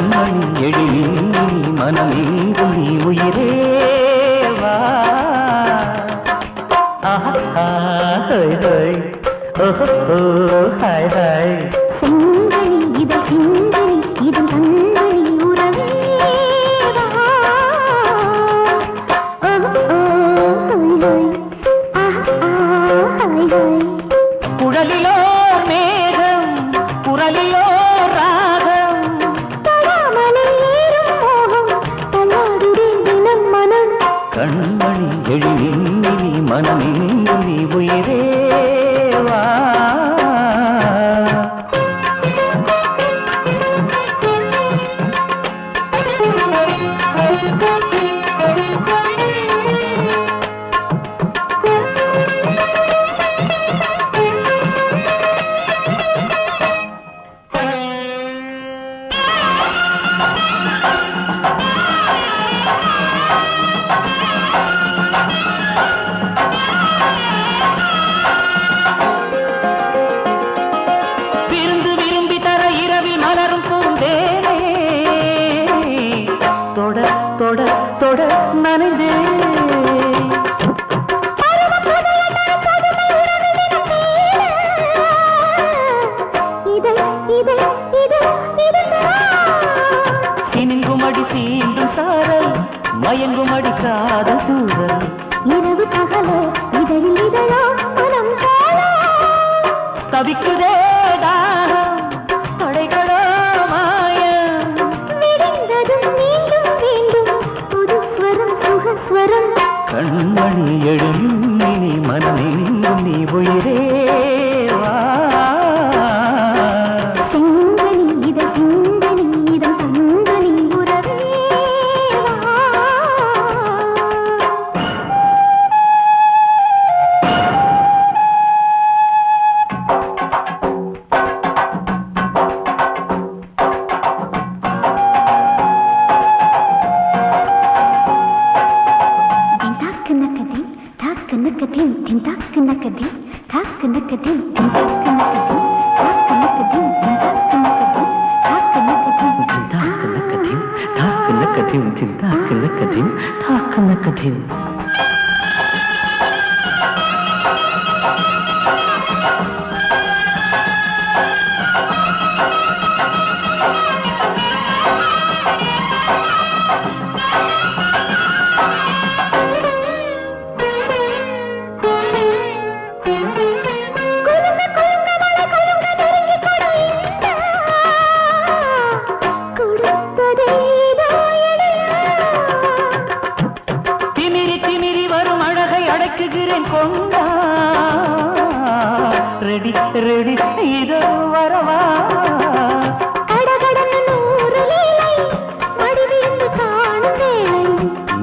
கண்மணி எழில் மனமெங்கும் நீ உயிரேவா hi hi ஓஹோ hi hi சிங்கனி இதழ் சிங்கனி இது கண்மணி உறவேவா ஹாய் ஹாய் குழலிலோ மேகம் குரலிலோ ராகம் கண்மணி எழில் மனமெங்கும் நீ உயிரேவா சினுங்குமடி சீண்டும் சாரல் மயங்கும் அடிக்காத சூழல் இரவு பகல இதழில் இதழோ மனம் தவிக்குதே தாகம் தொடைகளோ மாயம் விடிந்ததும் மீண்டும் மீண்டும் புது ஸ்வரம் சுகஸ்வரம் கண்மணி எழும் நீ மனமெங்கும் நீ உயிரேவா சிங்கனி இதழ் சிங்கனி இதன் தங்கனி கொண்டா ரெடி ரெடி இதோ வரவா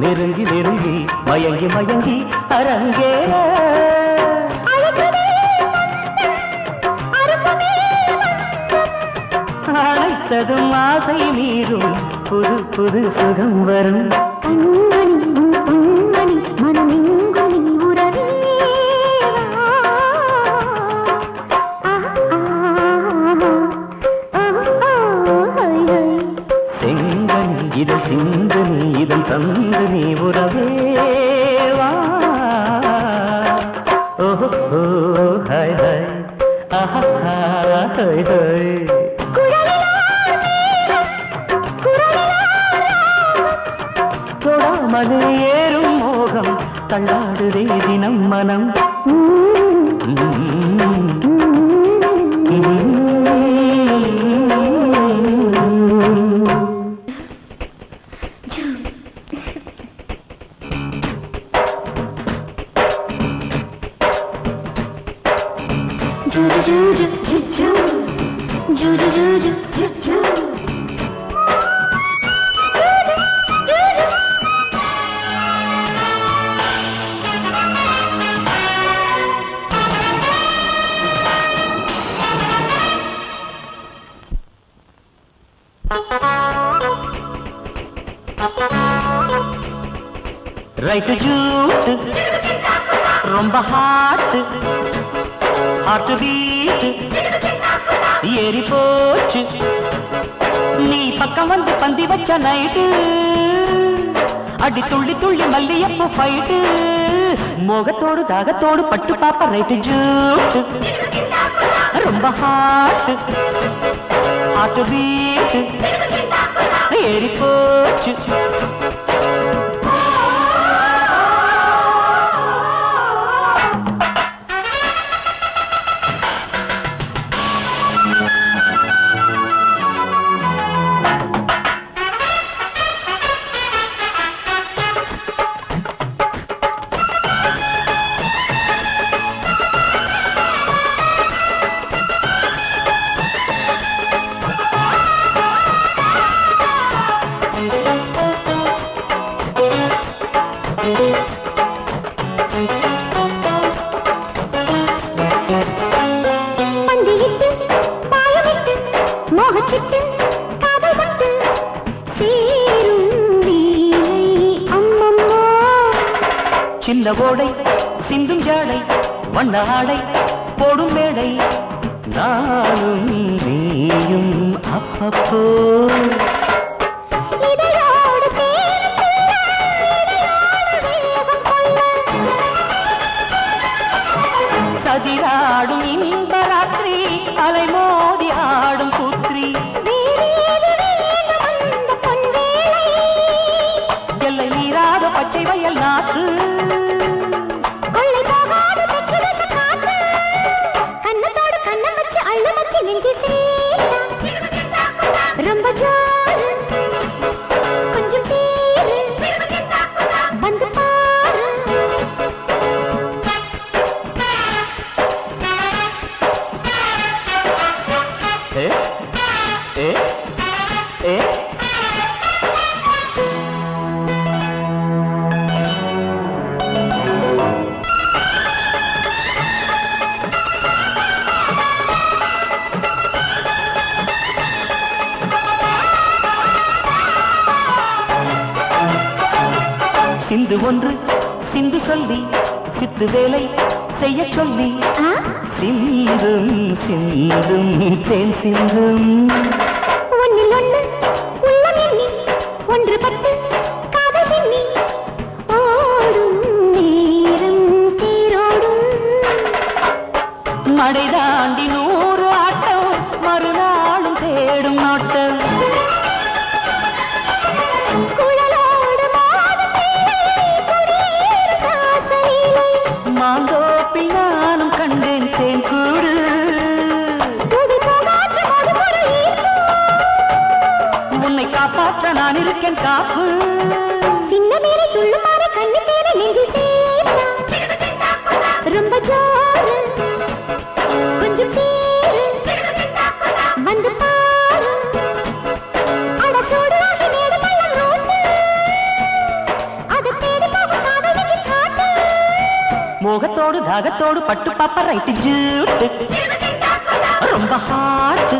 நெருங்கி நெருங்கி மயங்கி மயங்கி அரங்கேற அழைத்ததும் ஆசை மீறும் புது புது சுகம் வரும் இதழ் சிந்து நீ இதழ் தந்து நீ உறவேவா ஓஹோ ஹாய் ஹாய் ஆஹா ஹாய் ஹாய் தொடாமலே ஏறும் மோகம் தள்ளாடுதே தினம் மனம் ரைட் ஜூட் ரொம்ப ஹாட் ஹார்ட் பீட் ஏறி போச்சு நீ பக்கம் வந்து பந்தி வச்ச நைட்டு அடி துள்ளி துள்ளி மல்லியப்பூ ஃபைட்டு மோகத்தோடு தாகத்தோடு பட்டு பாப்ப ரைட்டு ஜூட்டு ரொம்ப ஹாட்டு ஹாட்டு வீட்டு ஏறி போச்சு சின்ன ஓடை சிந்தும் ஜாடை வண்ண ஆடை போடும் மேடை நானும் நீயும் அப்பப்போ சதிராடும் இன்பராத்திரி அலைமோதி ஆடும் புத்திரி எல்லை நீராத பச்சை வயல் நாத்து ரொம்ப ஜாரு கொஞ்சம் தேரு வந்து பாரு ஏ ஏ ஏ சிந்து ஒன்று சிந்து சொல்லி சித்து வேலை செய்ய சொல்லி சிந்தும் சிந்தும் தேன் சிந்தும் ஒன்னில் ஒன்று உள்ளம் எண்ணி ஒன்று பட்டு காதல் எண்ணி ஓடும் நேரம் தேரோடும் மடை தாண்டி 100 ஆட்டம் மறுநாளும் தேடும் நாட்டம் மாந்தோப்பில் நானும் கண்டேன் தேன் கூடு உன்னை காப்பாற்ற நான் இருக்கேன் காப்பு சின்ன மேலே துள்ளுமாறு கண்ணு தேவை நெஞ்சில் சேர்த்தா ரொம்ப ஜோரு கொஞ்சம் தேரு வந்து பாரு அட சூடாகி நேடு பள்ளம் ரோட்டு அதை தேடி போகும் காதலிக்கு காட்டு மோகத்தோடு தாகத்தோடு பட்டு பாப்ப ரைட்டு ஜூட்டு ரொம்ப ஹாட்டு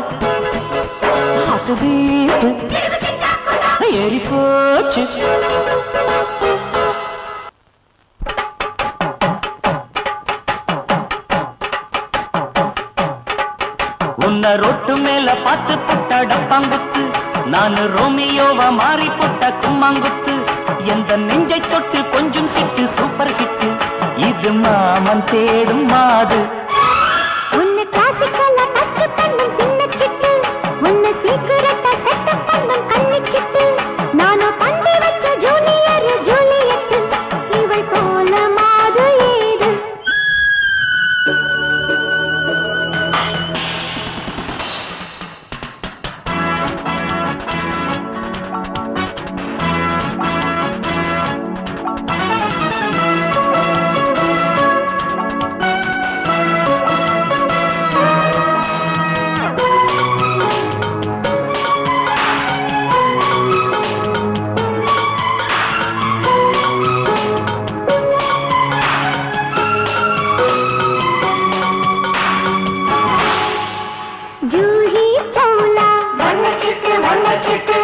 ஹாட்டு வீட்டு ஏறி போச்சு உன்னை ரொட்டு மேல பார்த்து புட்ட டப்பாங்குத்து நான் ரோமியோவா மாறி புட்ட கும்மாங்குத்து எந்த நெஞ்சை தொட்டு கொஞ்சம் சிட்டு சூப்பர் ஹிட்டு இது மாமன் தேடும் மாது உன்னை கிளாசிக்கல்ல டச் பண்ணும் சின்ன சிட்டு உன்னை சீக்கிரட்டா செட் பண்ணும் கண்ணி சிட்டு நானோ பந்தி வச்ச ஜூனியர் ஜூலியட் இவள் போல மாது ஏது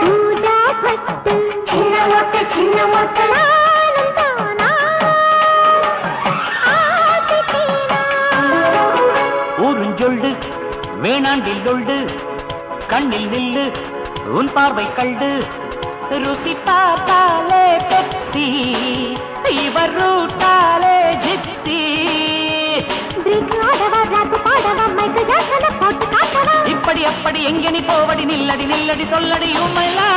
பூஜா பட்டு சின்ன மொட்டு நானும் தானா ஊருஞ்சொல்லு வேணாண்டில் சொல்லு கண்ணில் நில்லு உன் பார்வை கண்டு ருசி பார்த்தாலே பெப்சி இவர் ரூட்டாலே ஜிப்சி இப்படி அப்படி எங்க நீ போவடி நில்லடி நில்லடி சொல்லடி உண்மைலா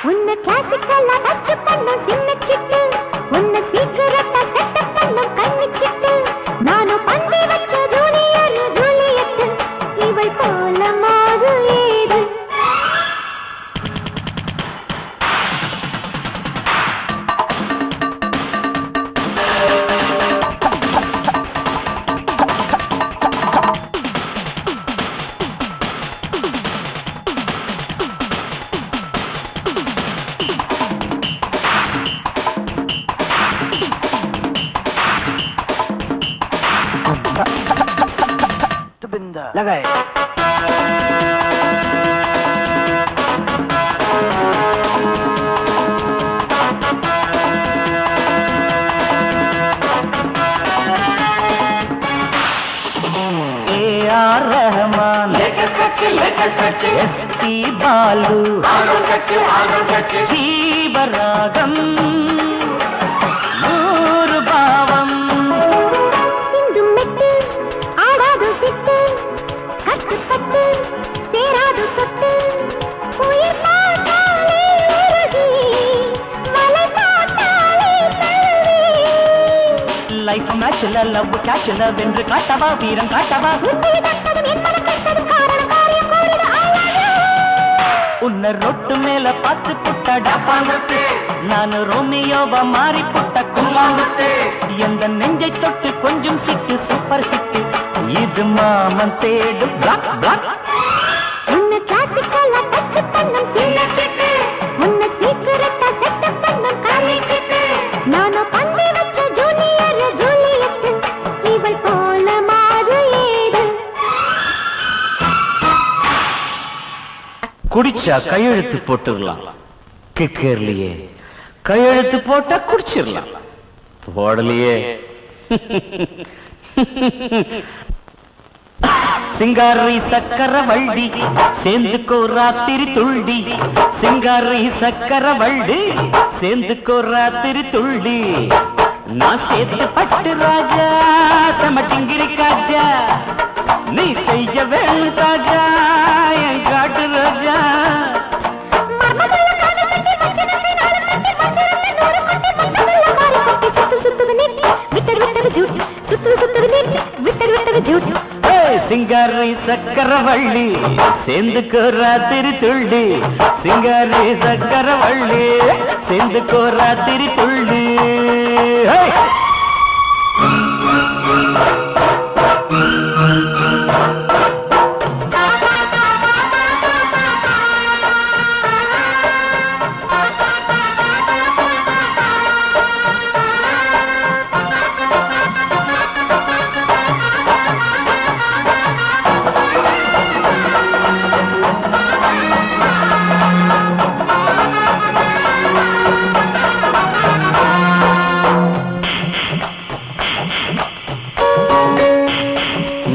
உன்னை கிளாசிக்கல்லா டச் பண்ணும் சின்ன சிட்டு உன்னை சீக்கிரட்டா செட் பண்ணும் கண்ணு சிட்டு நானும் பந்தி வச்ச ஜூனியர் ஜூலியட் இவள் போல மாறு ஏது लगाए A.R. रहमान S.P. बालू जीवरागम नूर भावम சிந்து மெட்டு ஆடாது சிட்டு கட்டு பட்டு சேராது சொட்டு உயிர் பார்த்தாலே உருகி மலை பார்த்தாலே தழுவி லைஃப் மேட்ச்ல லவ் கேட்ச்ல வென்று காட்டவா வீரம் காட்டவா உன்னை தட்டதும் என்பது கெட்டதும் காரணம் காரியம் கூறிட உன்னை ரொட்டு மேல பார்த்து புட்ட டப்பாங்குத்து நான் ரோமியோவா மாறி புட்ட கும்மாங்குத்து எந்த நெஞ்சை தொட்டு கொஞ்சம் சிட்டு சூப்பர் ஹிட் இது மாமன் தேடும் பிளாக் பிளாக் உன்னை கிளாசிக்கல்லா டச் பண்ணும் சின்ன சிட்டு உன்னை சீக்கிரட்டா செட் பண்ணும் கண்ணு சிட்டு நானும் பந்தி வச்ச ஜூனியர் ஜூலியட் இவள் போல மாறு ஏது குடிச்சா கையெழுத்து போட்டுடலாம் கிக்கேர்லயே கையெழுத்து போட்டா குடிச்சிடலாம் போடலையே சிங்காரி சக்கர வள்ளி சேர்ந்துக்கோ ராத்திரி துள்ளி சிங்காரி சக்கர வள்ளி சேர்ந்துக்கோ ராத்திரி துள்ளி நான் சேர்த்து பட்டு ராஜா சமட்டிங்கிரி காஜா நீ செய்ய வேணும் ராஜா என் காட்டு ராஜா மர்மமுள்ள காதலுக்கு வச்சனத்தை நாலு கட்டி மந்திரத்தை நூறு கொட்டி மந்தமுள்ள மாறி கொட்டி சுத்து சுத்துது நெட்டி விட்டது விட்டது ஜூட் சுத்துது சுத்துது நெட்டி விட்டது விட்டது ஜூட் சிங்காரி சக்கரவள்ளி சேர்ந்துக்கோ ராத்திரி துள்ளி சிங்காரி சக்கரவள்ளி சேர்ந்துக்கோ ராத்திரி துள்ளி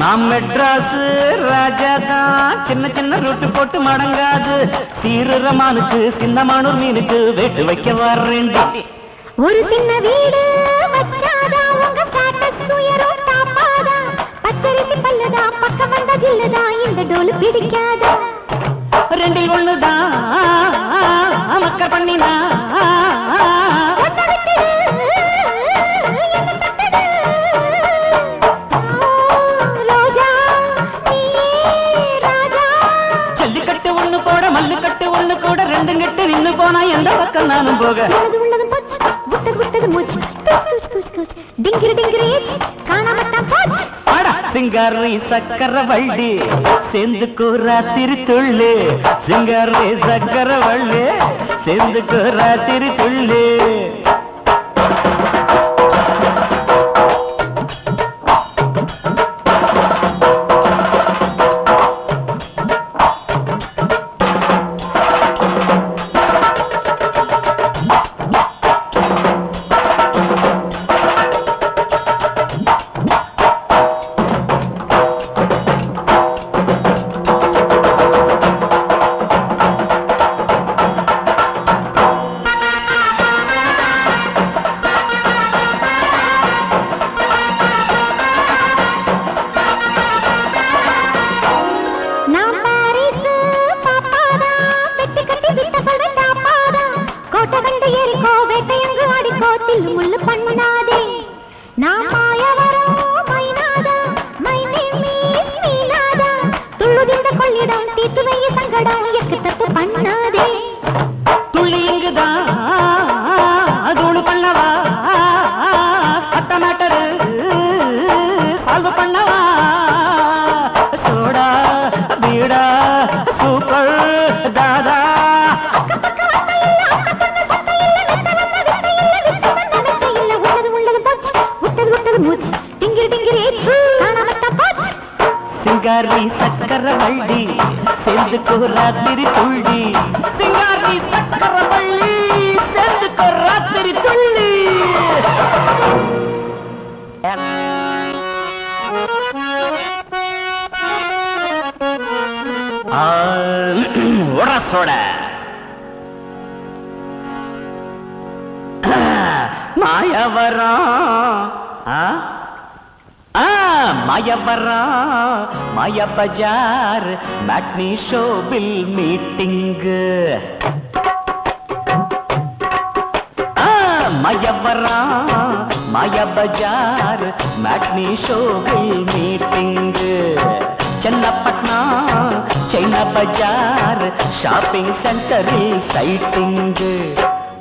நாம் மெட்ராஸ் ராஜா தான் சின்ன சின்ன ரூட்டு போட்டு மடங்காது சீரமானுக்கு சின்னமானூர் மீனுக்கு வேட்டு வைக்க வர்றேன்டி ஒரு சின்ன வீடு வச்சாதா உங்க ஸ்டேட்டஸ் உயரும் தாப்பாதா பச்சரிசி பல்லுதா பக்கம் வந்த ஜில்லுதா இந்த டோலு பிடிக்காதா ரெண்டில் ஒண்ணுதான் மக்கர் பண்ணினா ஜல்லிக்கட்டு ஒண்ணு போட மல்லுக்கட்டு ஒண்ணு கூட ரெண்டு கட்டு நின்னு போனா எந்த பக்கம் நானும் போக உள்ளது போச்சு விட்டது விட்டது மூச்சு தூச்சு தூச்சு தூச்சு தூச்சு டிங்கிரி டிங்கிரி காணாமட்டான் போச்சு ஆடா சிங்காரி சக்கர வள்ளி சேர்ந்துக்கோ ராத்திரி துள்ளு சிங்காரி சக்கர வள்ளி சேர்ந்துக்கோ ராத்திரி துள்ளு சொல்லிடும் தீத்து வைய சங்கடம் எக்கு தப்பு பண்ணாதே துள்ளி இங்குதான் தூளு பண்ணவா அட்ட மேட்டரு சால்வ் பண்ணவா சோடா பீடா சூப்பர் தாதா சிங்காரி சக்கர வள்ளி சேர்ந்துக்கோ ராத்திரி துள்ளி சிங்காரி சக்கர வள்ளி சேர்ந்துக்கோ ராத்திரி துள்ளி உடசோட மாயவரம் மாயவரா மாய பஜார் மேட்னி ஷோவில் மீட்டிங் மாயவரா மாய பஜார் மேட்னி ஷோவில் மீட்டிங் சென்னப்பட்னா சைனா பஜார் ஷாப்பிங் சென்டரில் சைட்டிங்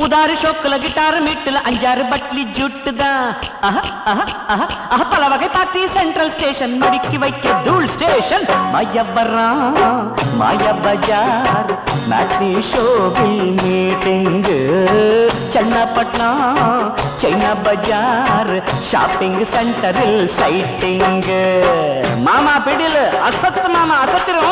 உதாரி ஷோக்குல கிட்டார் மீட்டுல 5-6 பட்லி ஜுட்டுதான் பல வகை பார்ட்டி சென்ட்ரல் ஸ்டேஷன் மடிக்கி வைக்க தூள் ஸ்டேஷன் மாயவரா மாய பஜார் மேட்னி ஷோவில் மீட்டிங் சென்னப்பட்னா சைனா பஜார் ஷாப்பிங் சென்டரில் சைட்டிங் மாமா பிடில அசத்து மாமா அசத்திரும்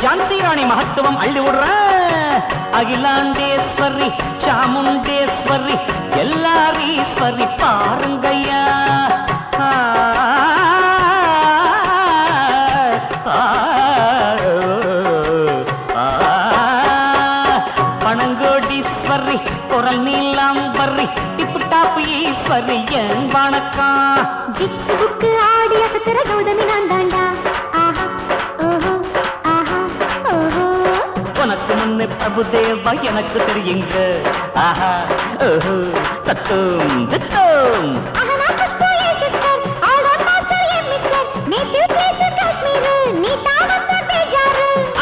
ஜான்சி ராணி மகத்துவம் அள்ளி விடுற அகிலாண்டேஸ்வரி சாமுண்டேஸ்வரி எல்லாரீஸ்வரி பாருங்கய்யா பணங்கோடீஸ்வரி குரல் நீலாம்பரி டிப்பு டாப்பு ஈஸ்வரி என் வணக்கம் ஜிக்கு புக்கு ஆடி அசத்துற கௌதமி நான் தாண்டா உனக்கு முன்னே பிரபுதேவா எனக்கு தெரியுங்க ஆஹா ஓஹோ தத்தும் திட்டம்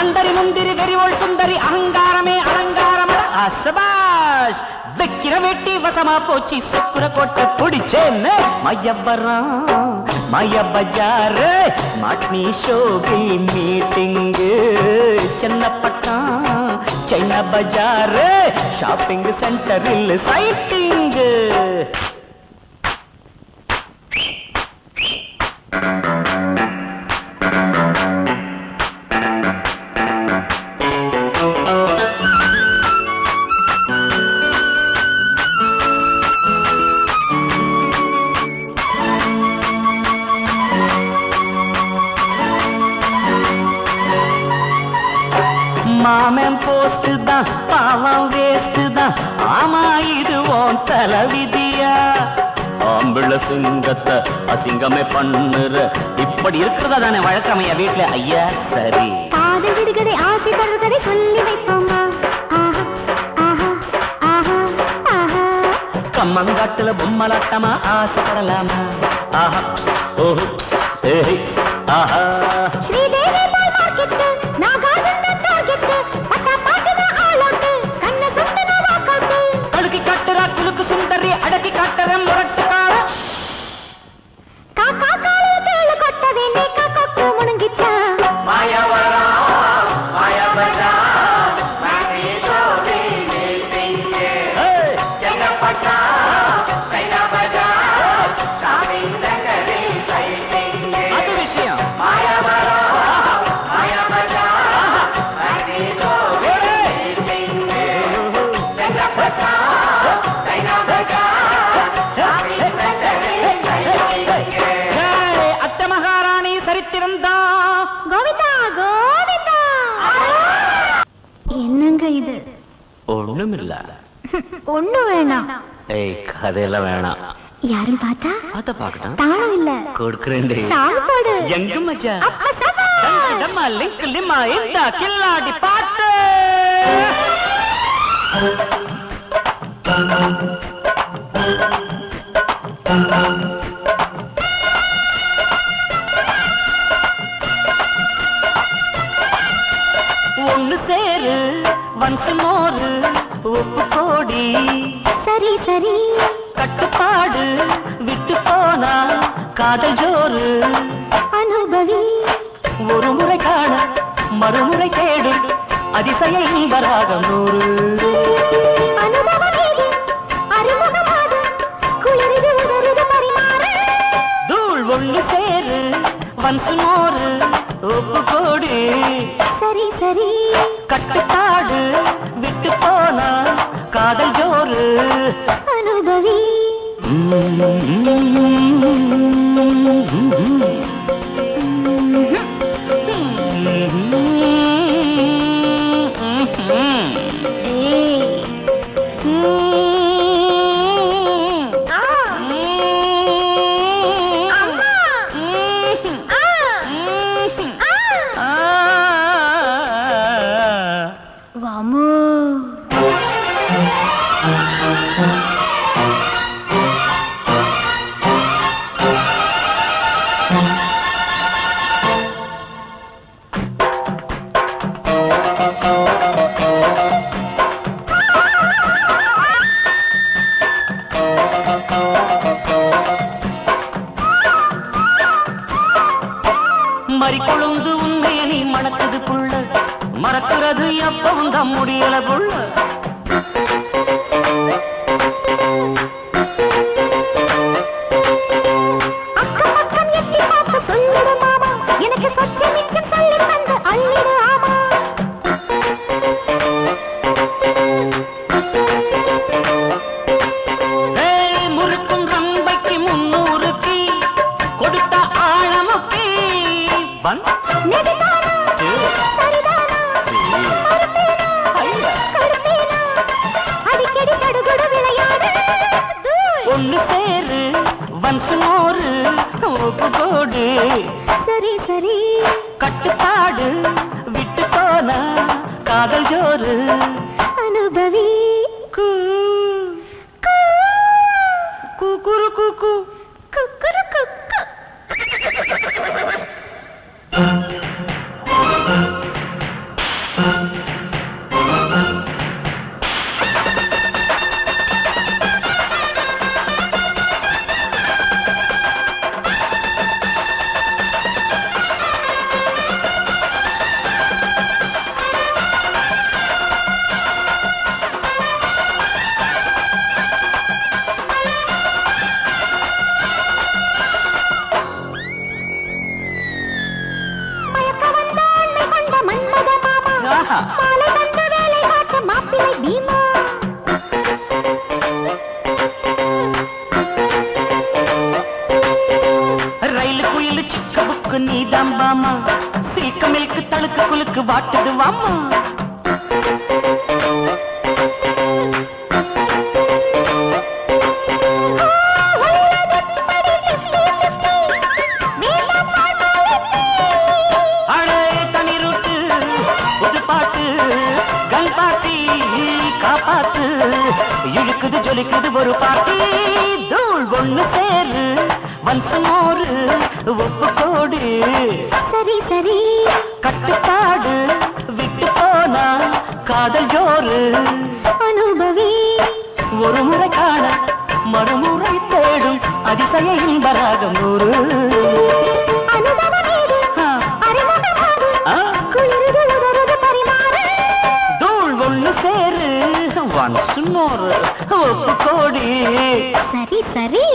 அந்தரி முந்திரி வெறிவோள் சுந்தரி அகங்காரமே அலங்காரம் சபாஷ் வெக்கிற வெட்டி வசமா போச்சு சுக்குர கோட்டை பிடிச்சேன்னு மயவரா மாய பஜார் மாட்னி ஷோவில் மீட்டிங் சென்னப்பட்டா சைனா பஜார் ஷாப்பிங் சென்டரில் சைட்டிங் மாமன் போஸ்ட் தான் பாவம் வேஸ்ட் தான் ஆமா இது உன் தலைவிதியா ஆம்பிள சிங்கத்தை அசிங்கமே பண்ணுற இப்படி இருக்கிறதா தானே வழக்கமையா வீட்டுல ஐயா சரி காதல் விடுகதை ஆசை தருகதை சொல்லி வைப்போமா கம்மங்காட்டுல பொம்மலாட்டமா ஆசைப்படலாமா ஆஹா ஓஹோ ஏஹே ஆஹா ஸ்ரீதேவி மார்க்கெட் நாகானந்த டார்கெட் பட்டா பாட்டுனா ஆளோட்டு கண்ண சுத்தனா வாக்கோட்டு கடுக்கி காட்டுறா குலுக்கு சுந்தரி அடக்கி காட்டுற முரட்டுக்கார காக்கா கால தேள கொட்டவே நேக்கா கொக்கு முணுங்கிச்சா மாயவரா மாய பஜார் மேட்னி ஷோவில் மீட்டிங் சென்னப்பட்டா சைனா பஜார் ஷாப்பிங் சென்டரில் சைட்டிங் அது விஷயம் மாயவரா மாய பஜார் மேட்னி ஷோவில் மீட்டிங் சென்னப்பட்டா சைனா பஜார் ஷாப்பிங் சென்டரில் சைட்டிங் அத்த மகாராணி சரித்திரம்தான் கோவிந்தா கோவிந்தா. என்னங்க இது? ஒண்ணுமில்ல. ஒண்ணு வேணாம். ஏய் கதையெல்லாம் வேணாம். யாரும் பார்த்தா அத பாக்கட்டும். தாளம் இல்ல கொடுக்கறேன். சாப்பாடு எங்க மச்சா? அப்பா சபாஷ். நம்ம லிங்க் லிமா இந்த கில்லாடி பாட்டு. ஒண்ணு சேரு வன்சு மோரு உப்பு கோடி. சரி சரி. கட்டுப்பாடு விட்டு போனா காதல் ஜோறு. அனுபவி ஒரு முறை காண மறுமுறை தேடு அதிசய வராகம் நூறு. அனுபவம் இது அறிமுகமாது குளிருது உதறுது பரிமாறு. தூள் ஒண்ணு சேரு வன்சு மோரு உப்பு கோடி. சரி சரி. கட்டுப்பாடு விட்டு போனா காதல் ஜோறு. அனுபவி வாமு. மறி கொழுந்து உண்மையை நீ மணக்குது புள்ள. மறக்கிறது எப்பவும் தான் முடியல புள்ள. அக்கம் பக்கம் எட்டி பார்த்து சொல்லிடு மாமா. எனக்கு சொச்ச மிச்சம் சொல்லி தந்து அள்ளிடு ஆமா. முறுக்கும் ரம்பைக்கு 300க்கு கொடுத்த ஆழமுக்கு நெடுதானா சரிதானா மறுப்பேனா கடுப்பேனா அடிக்கடி சடுகுடு விளையாடு. ஒண்ணு சேரு வன்சு மோரு உப்பு கோடு. சரி சரி. கட்டுப்பாடு விட்டு போனா காதல் ஜோறு. அனுபவி கூ குக்குரு குக்கு குக்குரு குக்கு. மாலை தந்த வேலை காட்ட மாப்பிள்ளை பீமா. ரயிலு குயிலு சிக்க புக்கு நீதான் பாமா. சில்க மில்க்கு தழுக்கு குலுக்கு வாட்டுது வாமா. அடே தனி ரூட்டு புது பாட்டு கன் பாட்டி காப்பாத்து. இழுக்குது ஜொலிக்குது ஒரு பாட்டி. தூள் ஒண்ணு சேரு வன்சு மோரு உப்பு கோடு. சரி சரி. கட்டுப்பாடு விட்டு போனா காதல் ஜோறு. அனுபவி ஒரு முறை காண மறுமுறை தேடும் அதிசய இன்பராகம் நூறு. அனுபவம் இது அறிமுகமாது ஆ. குளிருது உதறுது பரிமாறு. தூள் ஒண்ணு சேரு வன்சு மோரு உப்பு கோடி. சரி சரி.